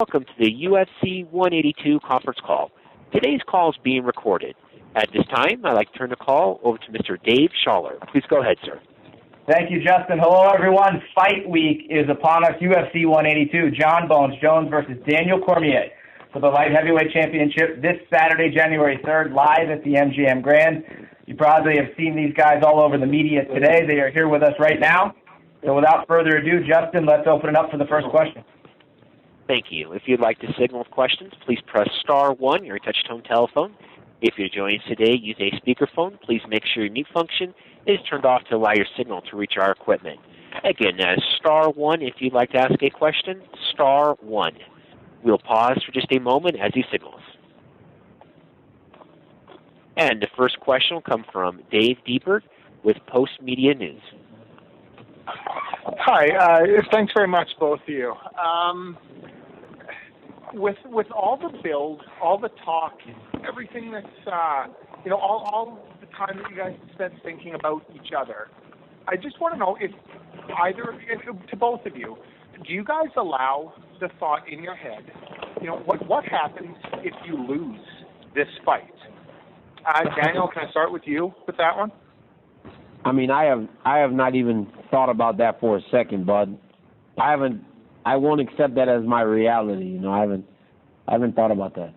Welcome to the UFC 182 conference call. Today's call is being recorded. At this time, I'd like to turn the call over to Mr. Dave Schaller. Please go ahead, sir. Thank you, Justin. Hello, everyone. Fight week is upon us. UFC 182, John Bones Jones versus Daniel Cormier for the light heavyweight championship this Saturday, January 3rd, live at the MGM Grand. You probably have seen these guys all over the media today. They are here with us right now. So without further ado, Justin, let's open it up for the first question. Thank you. If you'd like to signal with questions, please press star one on your touch-tone telephone. If you're joining us today using a speakerphone, please make sure your mute function is turned off to allow your signal to reach our equipment. Again, that is star one if you'd like to ask a question, star one. We'll pause for just a moment as he signals. And the first question will come from Dave Diebert with Post Media News. Hi, thanks very much, both of you. With all the build, all the talk, everything that's, all the time that you guys spent thinking about each other, I just want to know if to both of you, do you guys allow the thought in your head, what happens if you lose this fight? Daniel, can I start with you with that one? I mean, I have not even thought about that for a second, bud. I won't accept that as my reality. I haven't thought about that.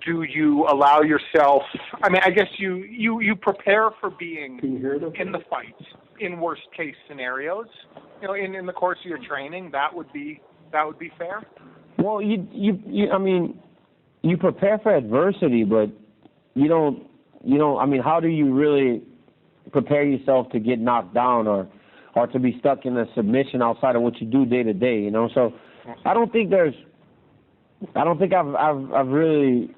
Do you allow yourself? I mean, I guess you prepare for being in the fight in worst case scenarios. In the course of your training, that would be fair. Well, I mean, you prepare for adversity, but you don't. I mean, how do you really prepare yourself to get knocked down or to be stuck in a submission outside of what you do day to day? So I don't think I've really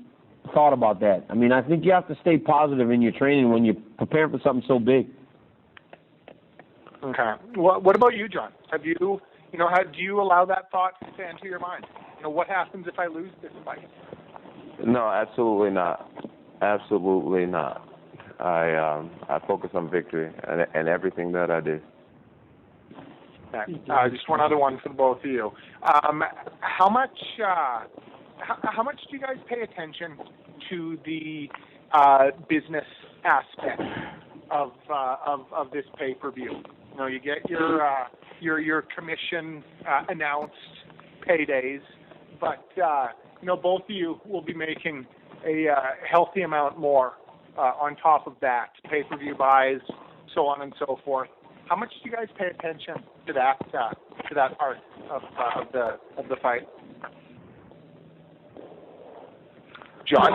thought about that. I mean, I think you have to stay positive in your training when you're preparing for something so big. Okay. What about you, John? Have you, do you allow that thought to enter your mind? What happens if I lose this fight? No, absolutely not. Absolutely not. I focus on victory and everything that I do. Okay. Just one other one for both of you. How much do you guys pay attention to the business aspect of this pay-per-view? You get your commission announced paydays, but both of you will be making a healthy amount more on top of that, pay-per-view buys, so on and so forth. How much do you guys pay attention to that part of the fight? John,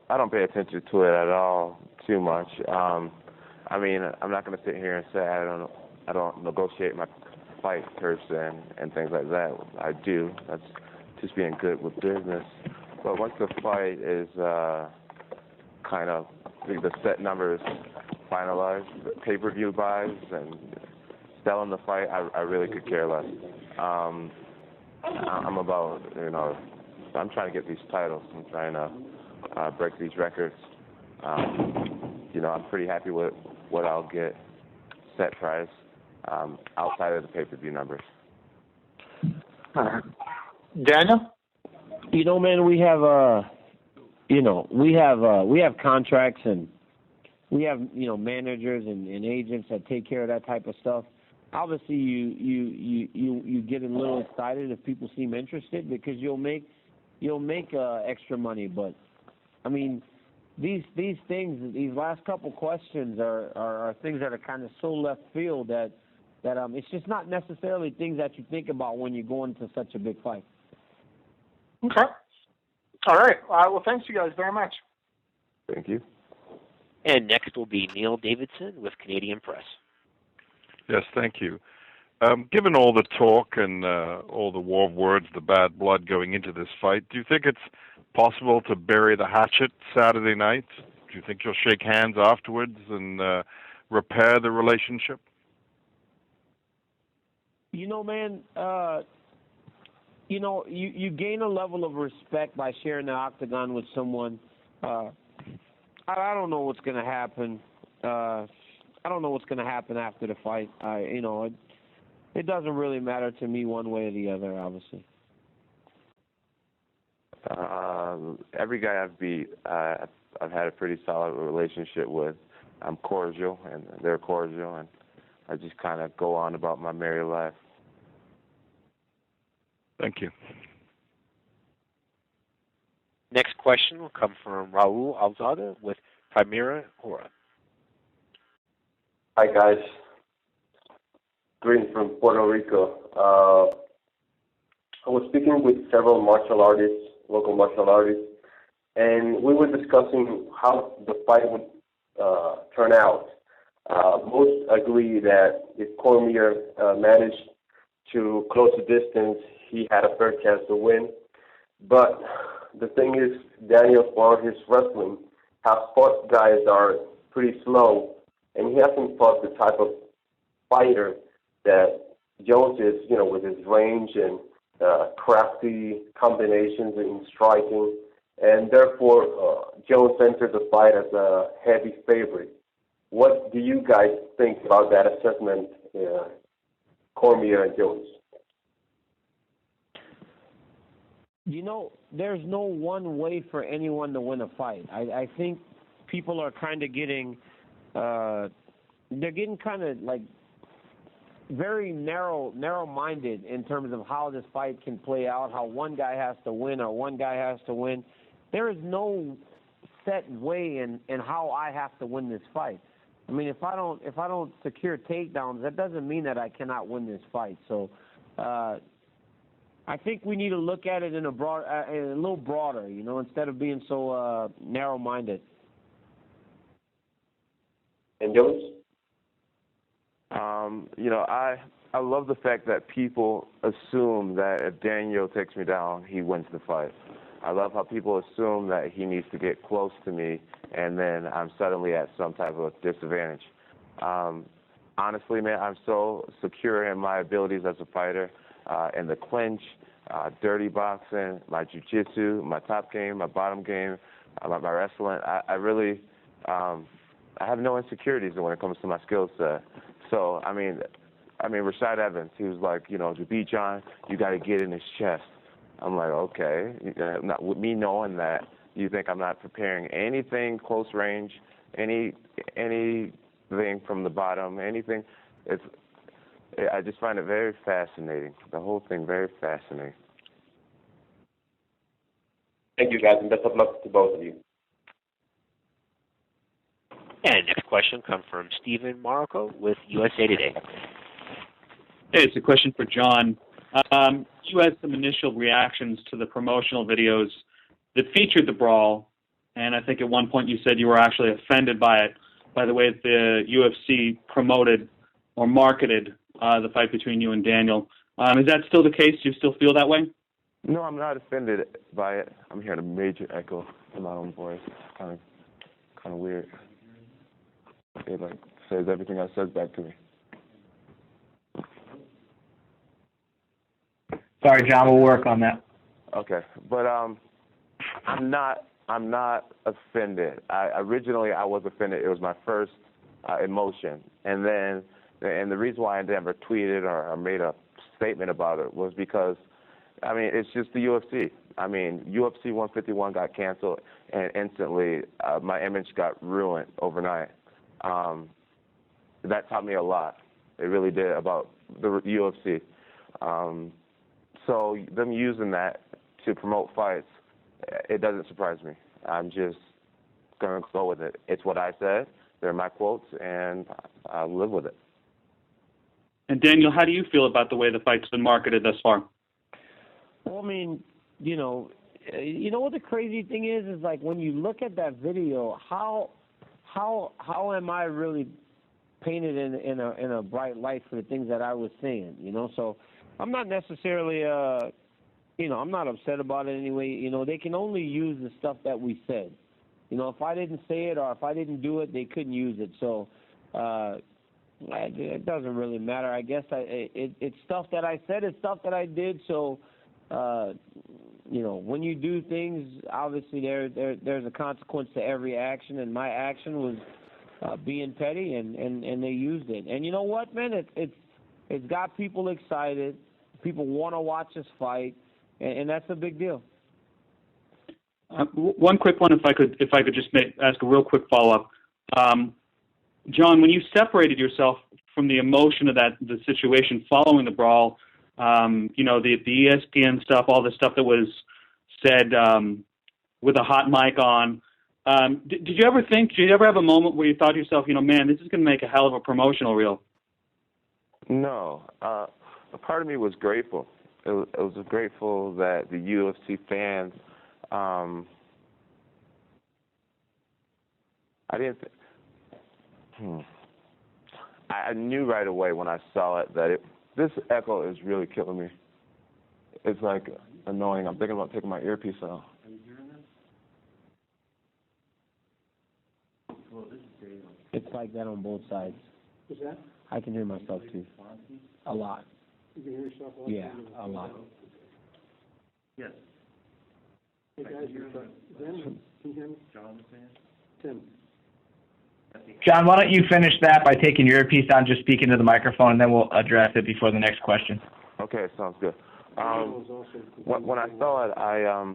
I don't pay attention to it at all too much. I mean, I'm not going to sit here and say I don't negotiate my fight person and things like that. I do. That's just being good with business. But once the fight is kind of the set numbers finalized, the pay-per-view buys and selling the fight, I really could care less. I'm about, I'm trying to get these titles. I'm trying to break these records. I'm pretty happy with what I'll get set price outside of the pay-per-view numbers. Daniel? Man, we have we have contracts and we have managers and agents that take care of that type of stuff. Obviously, you get a little excited if people seem interested because you'll make extra money. But I mean, these things, these last couple questions are things that are kind of so left field that it's just not necessarily things that you think about when you go into such a big fight. Okay. All right. Well, thanks you guys very much. Thank you. And next will be Neil Davidson with Canadian Press. Yes, thank you. Given all the talk and all the war of words, the bad blood going into this fight, do you think it's possible to bury the hatchet Saturday night? Do you think you'll shake hands afterwards and repair the relationship? Man, you gain a level of respect by sharing the octagon with someone. I don't know what's going to happen. I don't know what's going to happen after the fight. it doesn't really matter to me one way or the other, obviously. Every guy I've beat, I've had a pretty solid relationship with. I'm cordial, and they're cordial, and I just kind of go on about my merry life. Thank you. Next question will come from Raul Alzada with Cormier H.E.A.T. Hi, guys. Greetings from Puerto Rico. I was speaking with several martial artists, local martial artists, and we were discussing how the fight would turn out. Most agree that if Cormier managed to close the distance, he had a fair chance to win. But the thing is, Daniel, for his wrestling, has fought guys that are pretty slow, and he hasn't fought the type of fighter that Jones is, with his range and crafty combinations in striking, and therefore Jones entered the fight as a heavy favorite. What do you guys think about that assessment, Cormier and Jones? There's no one way for anyone to win a fight. I think people are kind of getting, they're getting kind of like very narrow-minded in terms of how this fight can play out, how one guy has to win or one guy has to win. There is no set way in how I have to win this fight. I mean, if I don't secure takedowns, that doesn't mean that I cannot win this fight. So I think we need to look at it in a little broader, instead of being so narrow-minded. And Jones? I love the fact that people assume that if Daniel takes me down, he wins the fight. I love how people assume that he needs to get close to me, and then I'm suddenly at some type of disadvantage. Honestly, man, I'm so secure in my abilities as a fighter, in the clinch, dirty boxing, my jiu-jitsu, my top game, my bottom game, my wrestling. I really, I have no insecurities when it comes to my skill set. So, I mean, Rashad Evans, he was like, to beat John, you got to get in his chest. I'm like, okay. Not, with me knowing that, you think I'm not preparing anything close range, anything from the bottom, anything. I just find it very fascinating. The whole thing very fascinating. Thank you, guys, and best of luck to both of you. And next question comes from Stephen Marocco with USA Today. Hey, it's a question for John. You had some initial reactions to the promotional videos that featured the brawl, and I think at one point you said you were actually offended by it, by the way that the UFC promoted or marketed the fight between you and Daniel. Is that still the case? Do you still feel that way? No, I'm not offended by it. I'm hearing a major echo in my own voice. Kind of weird. It says everything I said back to me. Sorry, John. We'll work on that. Okay, but I'm not offended. Originally I was offended. It was my first emotion, and the reason why I never tweeted or made a statement about it was because, it's just the UFC. UFC 151 got canceled, and instantly my image got ruined overnight. That taught me a lot. It really did about the UFC. So them using that to promote fights, it doesn't surprise me. I'm just going to go with it. It's what I said. They're my quotes, and I'll live with it. And Daniel, how do you feel about the way the fight's been marketed thus far? Well, what the crazy thing is like when you look at that video, how am I really painted in a bright light for the things that I was saying? So I'm not necessarily I'm not upset about it anyway. They can only use the stuff that we said. If I didn't say it or if I didn't do it, they couldn't use it. So it doesn't really matter. I guess it's stuff that I said, it's stuff that I did. So when you do things, obviously there's a consequence to every action, and my action was being petty, and they used it. And you know what, man? It's got people excited. People want to watch this fight, and that's a big deal. One quick one, if I could just ask a real quick follow-up. John, when you separated yourself from the emotion of the situation following the brawl, the ESPN stuff, all the stuff that was said with a hot mic on, did you ever have a moment where you thought to yourself, man, this is going to make a hell of a promotional reel? No. A part of me was grateful. It was grateful that the UFC fans, I knew right away when I saw it that this echo is really killing me. It's like annoying. I'm thinking about taking my earpiece out. Are you hearing this? It's like that on both sides. What's that? I can hear myself too. A lot. You can hear yourself a lot? Yeah, a lot. Yes. Hey guys, can you hear me? Tim. John, why don't you finish that by taking your earpiece on, just speaking to the microphone, and then we'll address it before the next question. Okay, sounds good. When I saw it, I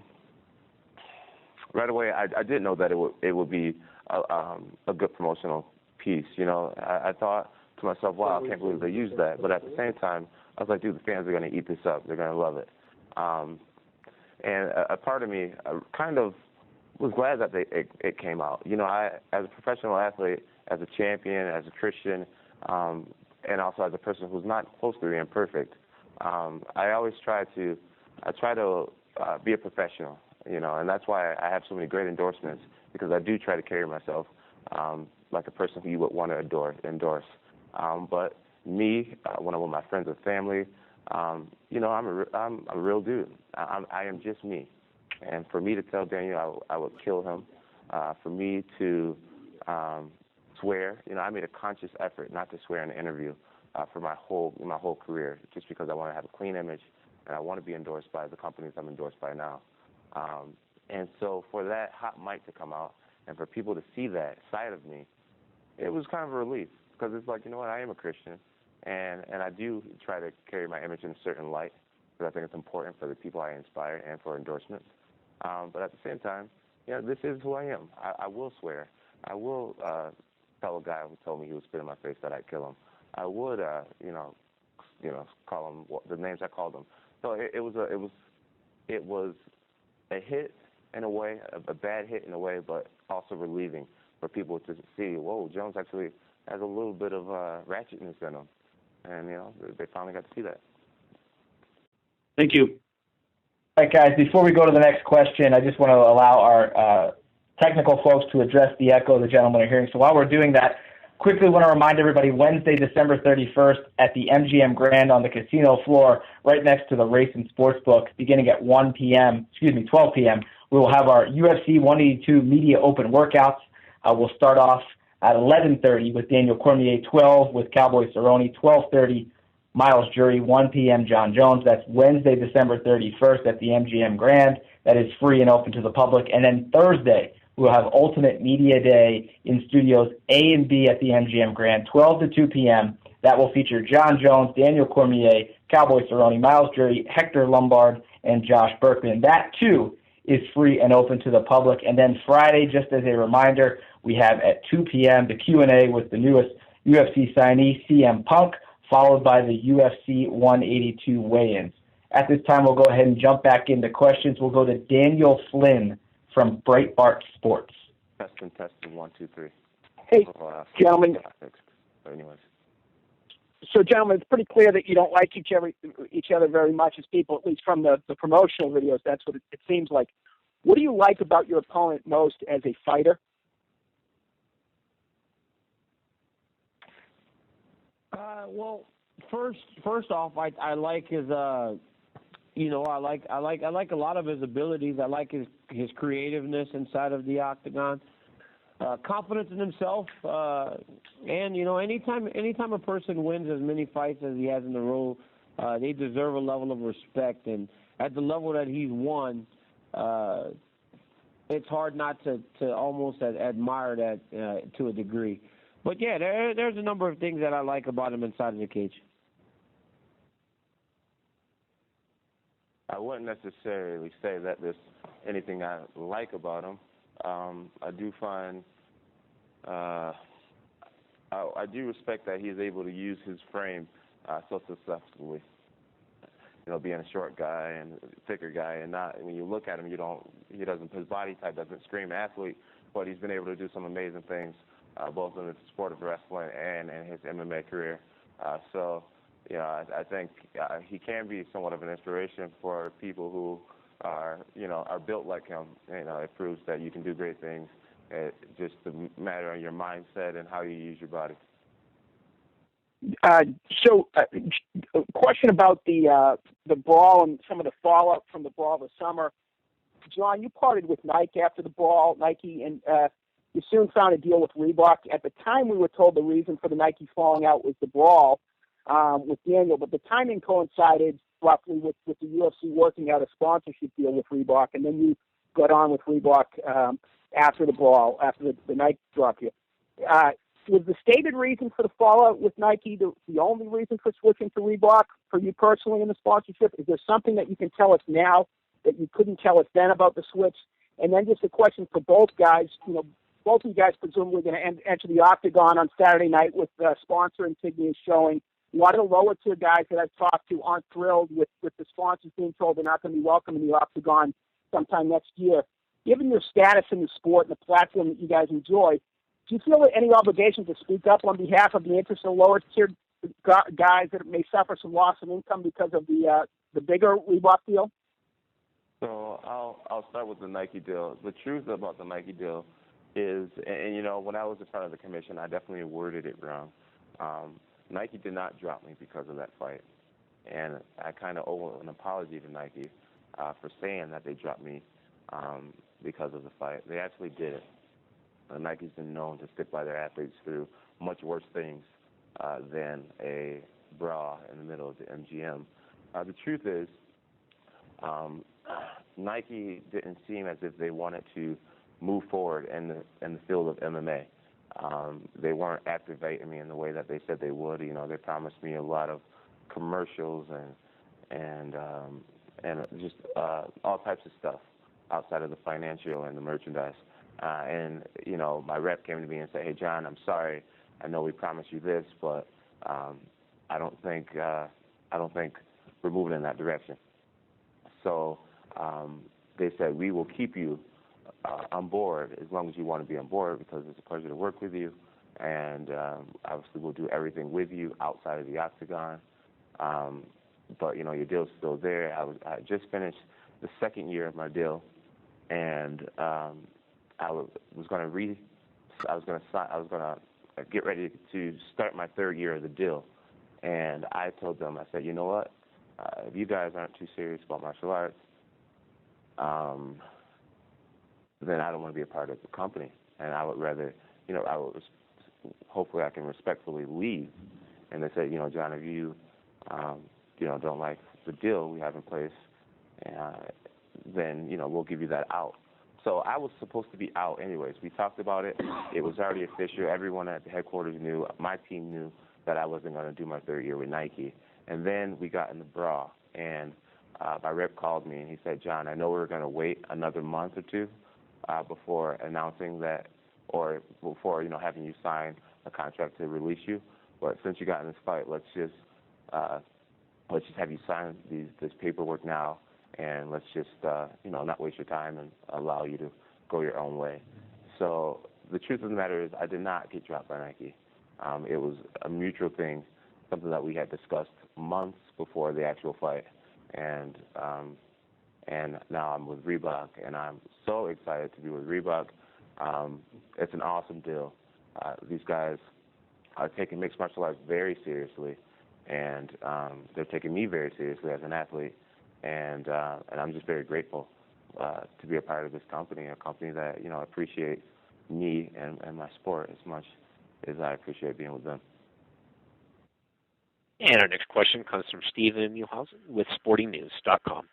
right away I didn't know that it would be a good promotional piece. I thought to myself, wow, I can't believe they used that. But at the same time, I was like, dude, the fans are going to eat this up. They're going to love it. And a part of me kind of was glad that it came out. I, as a professional athlete, as a champion, as a Christian, and also as a person who's not close to being perfect, I always try to be a professional, and that's why I have so many great endorsements, because I do try to carry myself like a person who you would want to endorse. But me, when I'm with my friends and family, I'm a real dude. I am just me. And for me to tell Daniel I would kill him, for me to swear, I made a conscious effort not to swear in the interview for my whole career, just because I want to have a clean image and I want to be endorsed by the companies I'm endorsed by now. And so for that hot mic to come out and for people to see that side of me, it was kind of a relief, because it's like, I am a Christian, and I do try to carry my image in a certain light, because I think it's important for the people I inspire and for endorsements. But at the same time, this is who I am. I will swear. I will tell a guy who told me he would spit in my face that I'd kill him. I would, call him the names I called him. So it was a hit in a way, a bad hit in a way, but also relieving for people to see, whoa, Jones actually has a little bit of ratchetness in him. And, they finally got to see that. Thank you. All right, guys, before we go to the next question, I just want to allow our technical folks to address the echo the gentlemen are hearing. So while we're doing that, quickly want to remind everybody, Wednesday, December 31st at the MGM Grand on the casino floor, right next to the Race and Sportsbook, beginning at 12 p.m., we will have our UFC 182 Media Open workouts. We'll start off at 11:30 with Daniel Cormier, 12 with Cowboy Cerrone, 12:30 Miles Jury, 1 p.m. John Jones. That's Wednesday, December 31st at the MGM Grand. That is free and open to the public. And then Thursday, we'll have Ultimate Media Day in Studios A and B at the MGM Grand, 12 to 2 p.m. That will feature John Jones, Daniel Cormier, Cowboy Cerrone, Miles Jury, Hector Lombard, and Josh Berkman. That, too, is free and open to the public. And then Friday, just as a reminder, we have at 2 p.m. the Q&A with the newest UFC signee, CM Punk, followed by the UFC 182 weigh-ins. At this time, we'll go ahead and jump back into questions. We'll go to Daniel Flynn from Breitbart Sports. Testing, 1, 2, 3. Hey, gentlemen. Anyways. So, gentlemen, it's pretty clear that you don't like each other very much as people, at least from the promotional videos. That's what it seems like. What do you like about your opponent most as a fighter? Well, first off, I like his, I like a lot of his abilities. I like his creativeness inside of the octagon, confidence in himself, and anytime a person wins as many fights as he has in a row, they deserve a level of respect. And at the level that he's won, it's hard not to almost admire that to a degree. But yeah, there's a number of things that I like about him inside of the cage. I wouldn't necessarily say that there's anything I like about him. I do find, I do respect that he's able to use his frame so successfully. You know, being a short guy and thicker guy, and not when you look at him, his body type doesn't scream athlete, but he's been able to do some amazing things, both in the sport of wrestling and in his MMA career. So, you know, I think he can be somewhat of an inspiration for people who are built like him. You know, it proves that you can do great things. It just a matter of your mindset and how you use your body. A question about the brawl and some of the fallout from the brawl this summer. John, you parted with Nike after the brawl, and you soon found a deal with Reebok. At the time, we were told the reason for the Nike falling out was the brawl with Daniel, but the timing coincided roughly with the UFC working out a sponsorship deal with Reebok, and then you got on with Reebok after the brawl, after the Nike dropped you. Was the stated reason for the fallout with Nike the only reason for switching to Reebok for you personally in the sponsorship? Is there something that you can tell us now that you couldn't tell us then about the switch? And then just a question for both guys. You know, both of you guys presumably going to enter the Octagon on Saturday night with sponsor insignia showing. A lot of the lower tier guys that I've talked to aren't thrilled with the sponsors being told they're not going to be welcome in the Octagon sometime next year. Given your status in the sport and the platform that you guys enjoy, do you feel any obligation to speak up on behalf of the interests of lower tier guys that may suffer some loss of income because of the bigger Reebok deal? So I'll start with the Nike deal. The truth about the Nike deal is, and you know, when I was in front of the commission, I definitely worded it wrong. Nike did not drop me because of that fight, and I kind of owe an apology to Nike for saying that they dropped me because of the fight. They actually did it. Nike's been known to stick by their athletes through much worse things than a brawl in the middle of the MGM. The truth is, Nike didn't seem as if they wanted to move forward in the field of MMA. They weren't activating me in the way that they said they would. You know, they promised me a lot of commercials and just all types of stuff outside of the financial and the merchandise. And you know, my rep came to me and said, "Hey, John, I'm sorry. I know we promised you this, but I don't think we're moving in that direction." So they said, "We will keep you on board as long as you want to be on board, because it's a pleasure to work with you, and obviously we'll do everything with you outside of the Octagon. But you know, your deal's still there." I just finished the second year of my deal, and I was going to get ready to start my third year of the deal, and I told them, I said, "You know what? If you guys aren't too serious about martial arts, then I don't want to be a part of the company, and I would rather, you know, hopefully I can respectfully leave." And they said, "You know, John, if you, don't like the deal we have in place, then, you know, we'll give you that out." So I was supposed to be out anyways. We talked about it. It was already official. Everyone at the headquarters knew. My team knew that I wasn't going to do my third year with Nike. And then we got in the brawl, and my rep called me, and he said, "John, I know we're going to wait another month or two before announcing that, or before, you know, having you sign a contract to release you. But since you got in this fight, let's just have you sign this paperwork now, and let's just, not waste your time and allow you to go your own way." So the truth of the matter is I did not get dropped by Nike. It was a mutual thing, something that we had discussed months before the actual fight. And now I'm with Reebok, and I'm so excited to be with Reebok. It's an awesome deal. These guys are taking mixed martial arts very seriously, and they're taking me very seriously as an athlete. And I'm just very grateful to be a part of this company, a company that, you know, appreciates me and my sport as much as I appreciate being with them. And our next question comes from Steven Muhlhausen with SportingNews.com.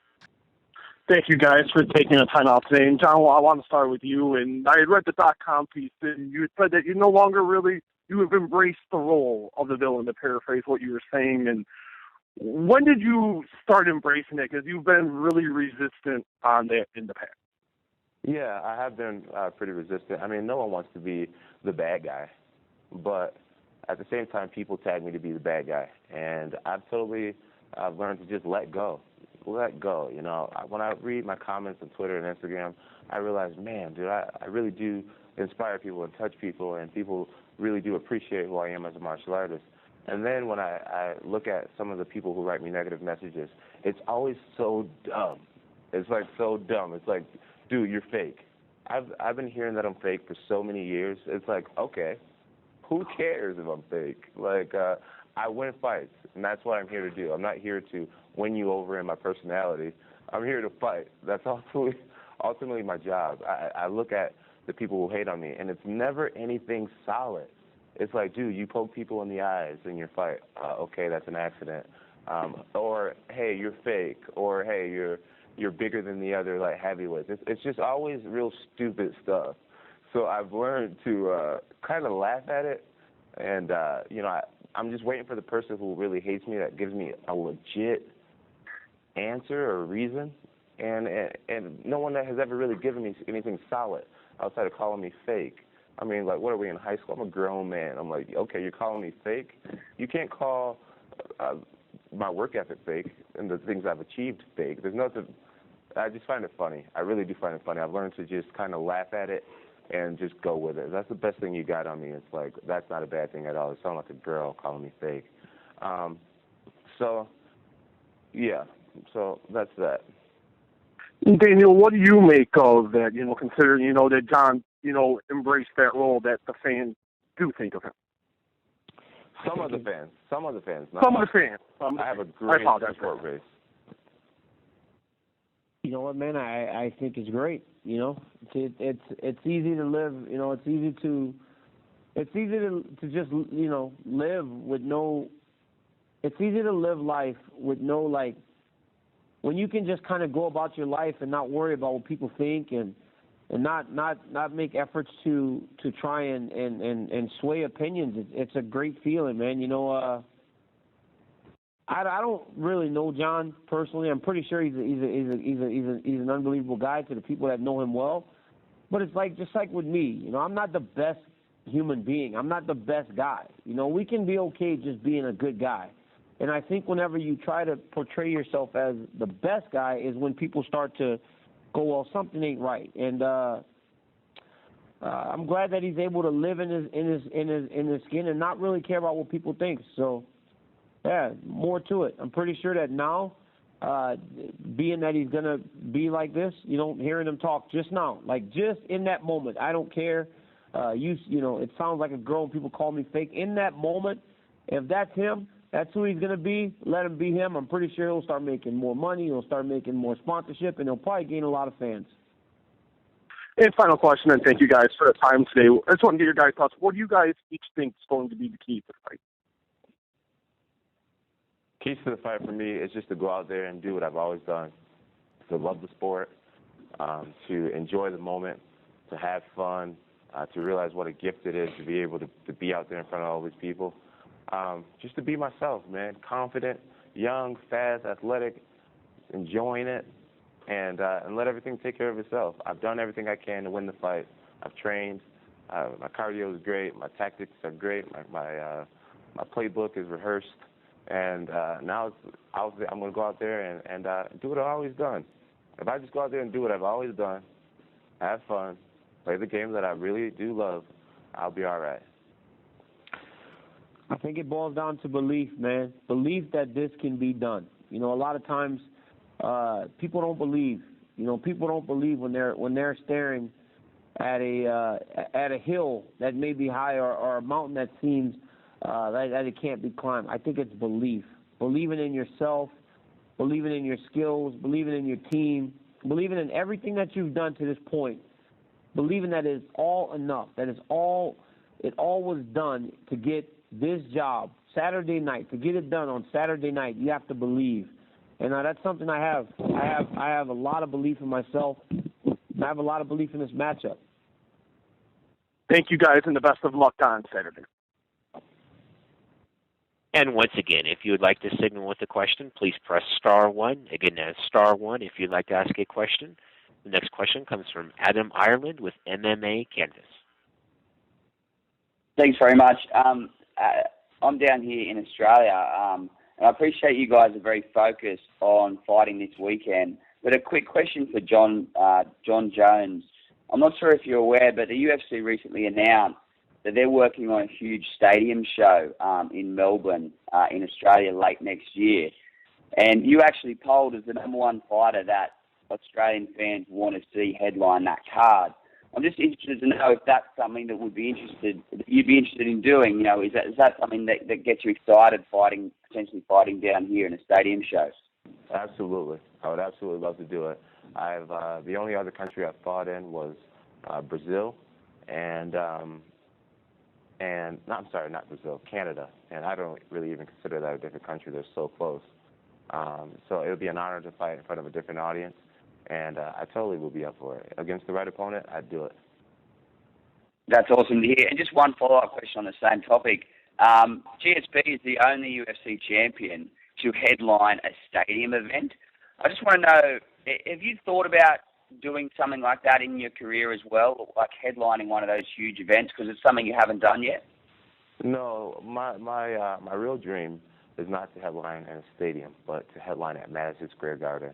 Thank you guys for taking the time out today. And John, I want to start with you. And I read the .com piece, and you said that you no longer you have embraced the role of the villain, to paraphrase what you were saying. And when did you start embracing it? Because you've been really resistant on that in the past. Yeah, I have been pretty resistant. I mean, no one wants to be the bad guy, but at the same time, people tag me to be the bad guy, and I've learned to just let go. Let go, you know. When I read my comments on Twitter and Instagram, I realize, man, dude, I really do inspire people and touch people, and people really do appreciate who I am as a martial artist. And then when I look at some of the people who write me negative messages, it's always so dumb. It's like so dumb. It's like, dude, you're fake. I've been hearing that I'm fake for so many years. It's like, okay, who cares if I'm fake? Like, I win fights, and that's what I'm here to do. I'm not here to win you over in my personality. I'm here to fight. That's ultimately my job. I look at the people who hate on me, and it's never anything solid. It's like, dude, you poke people in the eyes in your fight. Okay, that's an accident. Or, hey, you're fake. Or, hey, you're bigger than the other, like, heavyweights. It's just always real stupid stuff. So I've learned to kind of laugh at it, and, you know, I'm just waiting for the person who really hates me that gives me a legit answer or reason, and no one that has ever really given me anything solid outside of calling me fake. I mean, like, what are we in high school? I'm a grown man. I'm like, okay, you're calling me fake? You can't call my work ethic fake and the things I've achieved fake. There's nothing. I just find it funny. I really do find it funny. I've learned to just kind of laugh at it and just go with it. That's the best thing you got on me. It's like, that's not a bad thing at all. It sounds like a girl calling me fake. So, yeah. So that's that. Daniel, what do you make of that, you know, considering, you know, that John, you know, embraced that role that the fans do think of him? Some of the fans. Some of the fans. I have a great support base. You know what, man? I think it's great. You know, it's easy to live. You know, it's easy to just, you know, live with no. It's easy to live life with no, like, when you can just kind of go about your life and not worry about what people think and not make efforts to try and sway opinions. It's a great feeling, man. You know, I don't really know John personally. I'm pretty sure he's an unbelievable guy to the people that know him well. But it's like, just like with me, you know, I'm not the best human being. I'm not the best guy. You know, we can be okay just being a good guy. And I think whenever you try to portray yourself as the best guy is when people start to go, well, something ain't right. And I'm glad that he's able to live in his skin and not really care about what people think. So, yeah, more to it. I'm pretty sure that now, being that he's gonna be like this, you know, hearing him talk just now, like just in that moment, I don't care. You know, it sounds like a girl when people call me fake. In that moment, if that's him, that's who he's going to be. Let him be him. I'm pretty sure he'll start making more money. He'll start making more sponsorship, and he'll probably gain a lot of fans. And final question, and thank you guys for the time today. I just want to get your guys' thoughts. What do you guys each think is going to be the key to the fight? Keys to the fight for me is just to go out there and do what I've always done, to love the sport, to enjoy the moment, to have fun, to realize what a gift it is to be able to be out there in front of all these people. Just to be myself, man. Confident, young, fast, athletic, enjoying it, and let everything take care of itself. I've done everything I can to win the fight. I've trained. My cardio is great. My tactics are great. My playbook is rehearsed. And now I'm going to go out there and do what I've always done. If I just go out there and do what I've always done, have fun, play the game that I really do love, I'll be all right. I think it boils down to belief, man. Belief that this can be done. You know, a lot of times people don't believe. You know, people don't believe when they're staring at a hill that may be high or a mountain that seems that it can't be climbed. I think it's belief. Believing in yourself, believing in your skills, believing in your team, believing in everything that you've done to this point. Believing that it's all enough. That it all was done to get this job Saturday night, to get it done on Saturday night. You have to believe, and that's something I have. I have a lot of belief in myself. I have a lot of belief in this matchup. Thank you guys, and the best of luck on Saturday. And once again, if you would like to signal with a question, please press star one. Again, that's star one if you'd like to ask a question. The next question comes from Adam Ireland with MMA Canvas. Thanks very much. I'm down here in Australia, and I appreciate you guys are very focused on fighting this weekend. But a quick question for John Jones. I'm not sure if you're aware, but the UFC recently announced that they're working on a huge stadium show in Melbourne, in Australia, late next year. And you actually polled as the number one fighter that Australian fans want to see headline that card. I'm just interested to know if that's something that you'd be interested in doing. You know, is that something that gets you excited, potentially fighting down here in a stadium show? Absolutely, I would absolutely love to do it. The only other country I've fought in was Brazil, not Brazil, Canada, and I don't really even consider that a different country. They're so close. So it would be an honor to fight in front of a different audience. And I totally will be up for it. Against the right opponent, I'd do it. That's awesome to hear. And just one follow-up question on the same topic. GSP is the only UFC champion to headline a stadium event. I just want to know, have you thought about doing something like that in your career as well, like headlining one of those huge events, because it's something you haven't done yet? No, my real dream is not to headline in a stadium, but to headline at Madison Square Garden.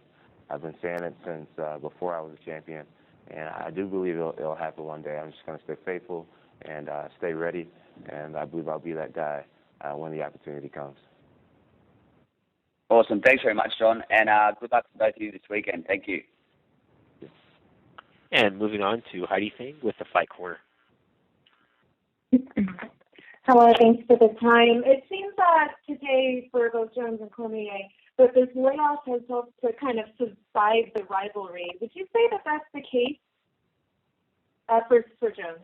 I've been saying it since before I was a champion, and I do believe it'll happen one day. I'm just going to stay faithful and stay ready, and I believe I'll be that guy when the opportunity comes. Awesome. Thanks very much, John, and good luck to both of you this weekend. Thank you. And moving on to Heidi Fang with the Fight Corner. Hello, thanks for the time. It seems that today for both Jones and Cormier, that this layoff has helped to kind of subside the rivalry. Would you say that that's the case for Jones?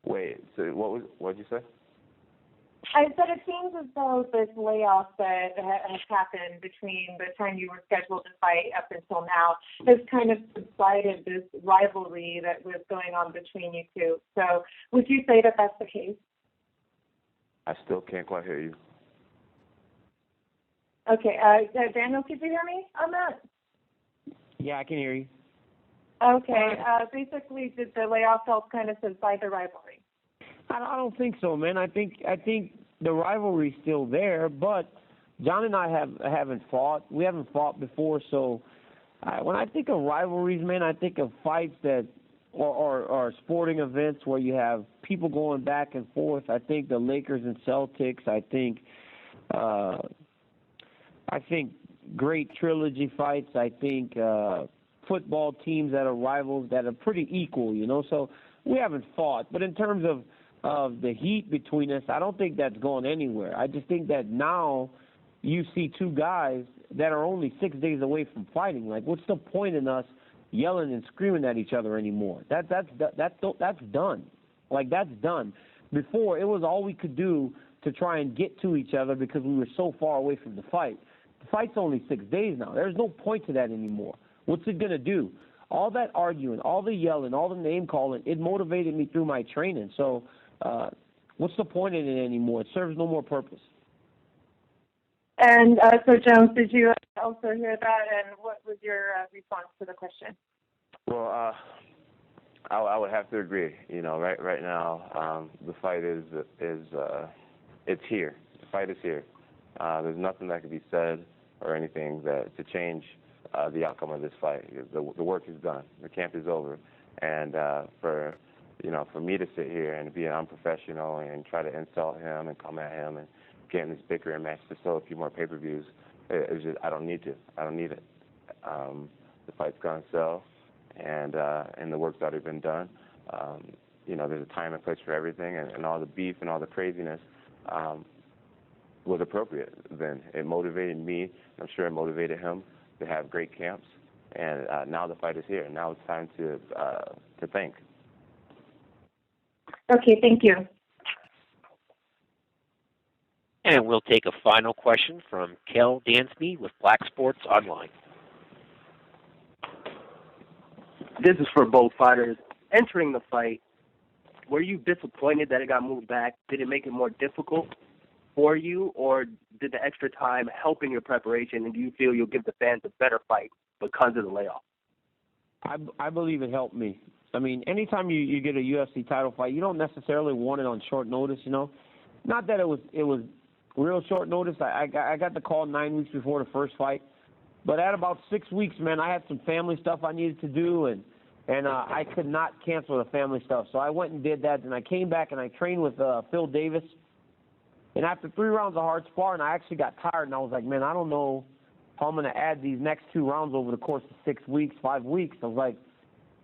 Wait, so what did you say? I said it seems as though this layoff that has happened between the time you were scheduled to fight up until now has kind of subsided this rivalry that was going on between you two. So would you say that that's the case? I still can't quite hear you. Okay, Daniel, could you hear me on that? Yeah, I can hear you. Okay, basically, did the layoff help kind of subside the rivalry? I don't think so, man. I think the rivalry's still there, but John and I haven't fought. We haven't fought before, so when I think of rivalries, man, I think of fights that or sporting events where you have people going back and forth. I think the Lakers and Celtics. I think great trilogy fights. I think football teams that are rivals that are pretty equal, you know. So we haven't fought. But in terms of the heat between us, I don't think that's going anywhere. I just think that now you see two guys that are only 6 days away from fighting. Like, what's the point in us yelling and screaming at each other anymore? That's done. Like, that's done. Before, it was all we could do to try and get to each other because we were so far away from the fight. The fight's only 6 days now. There's no point to that anymore. What's it going to do? All that arguing, all the yelling, all the name calling, it motivated me through my training. So what's the point in it anymore? It serves no more purpose. And so, Jones, did you also hear that, and what was your response to the question? Well, I would have to agree. You know, right now, the fight is it's here. The fight is here. There's nothing that can be said or anything to change the outcome of this fight. The work is done. The camp is over, and for me to sit here and be unprofessional and try to insult him and come at him and get in this bickering match to sell a few more pay-per-views, it's just I don't need to. I don't need it. The fight's gonna sell, and the work's already been done. There's a time and place for everything, and all the beef and all the craziness was appropriate then. It motivated me. I'm sure it motivated him to have great camps, and now the fight is here. Now it's time to think. Okay, thank you. And we'll take a final question from Kel Dansby with Black Sports Online. This is for both fighters. Entering the fight, were you disappointed that it got moved back? Did it make it more difficult? for you, or did the extra time help in your preparation, and do you feel you'll give the fans a better fight because of the layoff? I believe it helped me. I mean, anytime you get a UFC title fight, you don't necessarily want it on short notice, you know. Not that it was real short notice. I got the call 9 weeks before the first fight, but at about 6 weeks, man, I had some family stuff I needed to do, and I could not cancel the family stuff. So I went and did that, and I came back and I trained with Phil Davis. And after 3 rounds of hard sparring, I actually got tired, and I was like, man, I don't know how I'm going to add these next 2 rounds over the course of 6 weeks, 5 weeks. I was like,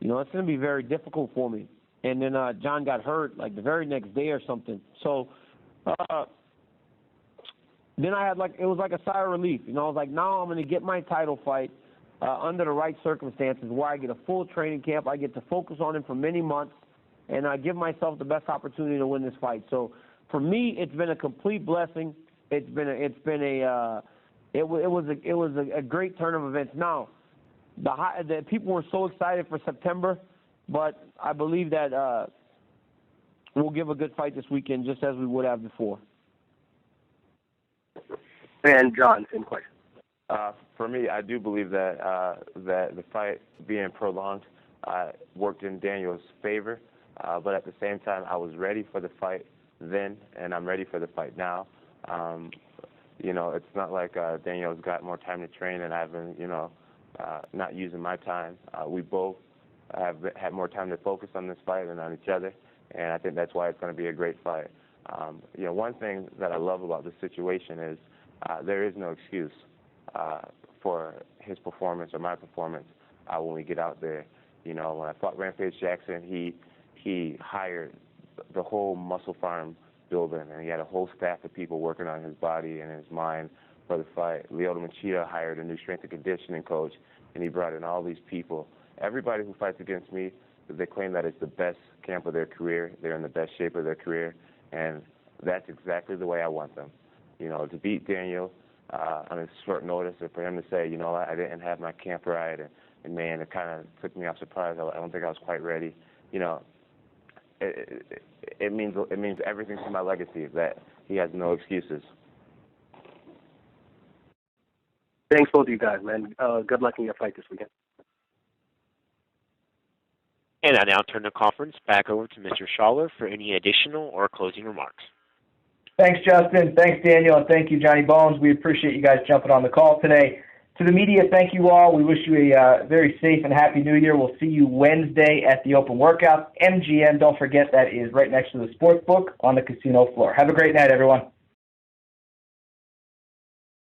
you know, it's going to be very difficult for me. And then John got hurt like the very next day or something. So then I had it was like a sigh of relief. You know, I was like, now I'm going to get my title fight under the right circumstances where I get a full training camp. I get to focus on it for many months, and I give myself the best opportunity to win this fight. So for me, it's been a complete blessing. It was a great turn of events. Now, the people were so excited for September, but I believe that we'll give a good fight this weekend, just as we would have before. And John, same question. For me, I do believe that that the fight being prolonged worked in Daniel's favor, but at the same time, I was ready for the fight then, and I'm ready for the fight now. You know, it's not like Daniel's got more time to train and I've been, you know, not using my time. We both have had more time to focus on this fight and on each other, and I think that's why it's going to be a great fight. You know, one thing that I love about this situation is there is no excuse for his performance or my performance when we get out there. You know, when I fought Rampage Jackson, he hired the whole muscle farm building, and he had a whole staff of people working on his body and his mind for the fight. Lyoto Machida hired a new strength and conditioning coach, and he brought in all these people. Everybody who fights against me, they claim that it's the best camp of their career. They're in the best shape of their career, and that's exactly the way I want them. You know, to beat Daniel on a short notice, or for him to say, you know, I didn't have my camp right, and man, it kind of took me off surprise. I don't think I was quite ready. You know, it means everything to my legacy that he has no excuses. Thanks both of you guys, man. Good luck in your fight this weekend. And I now turn the conference back over to Mr. Schaller for any additional or closing remarks. Thanks, Justin. Thanks, Daniel. And thank you, Johnny Bones. We appreciate you guys jumping on the call today. To the media, thank you all. We wish you a very safe and happy New Year. We'll see you Wednesday at the Open Workouts. MGM, don't forget, that is right next to the sports book on the casino floor. Have a great night, everyone.